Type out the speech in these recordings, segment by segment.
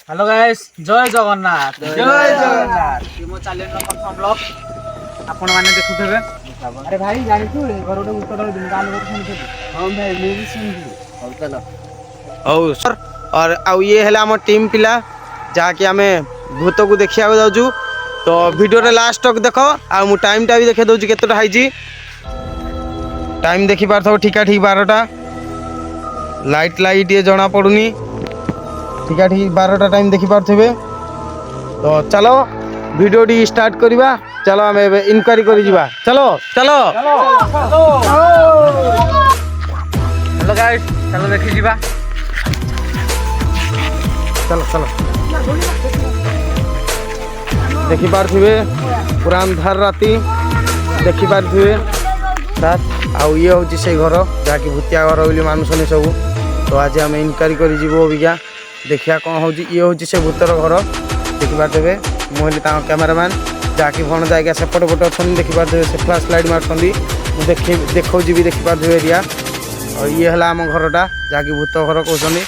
Hello guys जय जगन्नाथ जय जगन्नाथ मो चैनल प्रथम ब्लॉग आपण माने देखुथबे। अरे भाई जानि तू घर गोटे उत्तर दिन गान लोग सुनथे। हां भाई मैं भी सुनथि। हो चलो औ सर और ये है हम टीम पिला जहाँकि आम भूत को देखा जाऊँ। तो वीडियो लास्ट तक देख आ मु टाइम टा भी देखे दूसरी केतटा है टाइम देखी पार ठीक 12टा लाइट ये जना पड़ुनी ठीक 12टा टाइम देखी पारे। तो चलो वीडियो टी स्टार्ट करवा। चलो आम इनक्वारी कर चलो चलो हेलो गाइस चलो देखि जीवा। चलो चलो देखी पारे पूरा अंधार राति देखी पारे साथ आउ ये हूँ से घर जहाँकि भूतिया घर बोली मानुसन सब। तो आज आम इनक्वारी कर अबिका देखिया कौन हो ये हूँ से भूतर घर देखी पारे। मुझे कैमेरामैन जहाँकि भण जाएगा सेपटे पटे अच्छा देखी पारे से फ्लाश लाइट मार्च देखा भी देखी पारे एरिया। और ये है आम घरटा जहाँकि भूत घर कहते।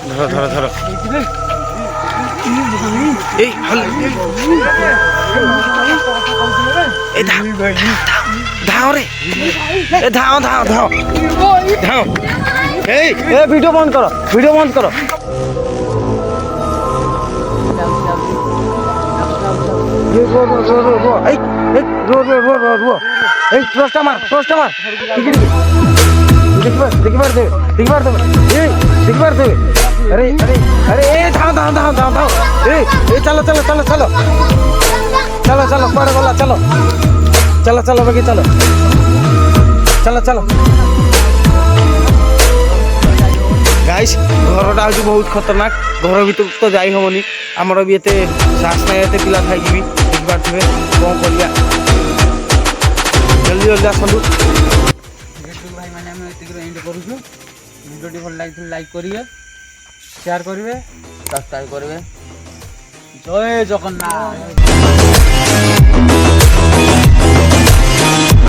धर धर धर धाओ रे धाओ धाओ धाओ धाओ वीडियो बंद करो वीडियो बंद करो। टॉर्च मार देखी पारे। अरे अरे अरे धाओ धाओ धाओ धाओ धाओ चलो चलो चलो चलो चलो चलो पड़े गला चलो चलो चलो बाकी चलो चलो चलो गाइस घरटा हूँ बहुत खतरनाक। घर भर तो जाई हेनी आमर भी एत साहस ना एत पिला थी देखी पारे कौन कर जल्दी जल्दी आसतु भाई मैंने एंड करूँ। वीडियो भल लगे लाइक करेंगे शेयर करेंगे सब्सक्राइब करेंगे। जय जगन्नाथ।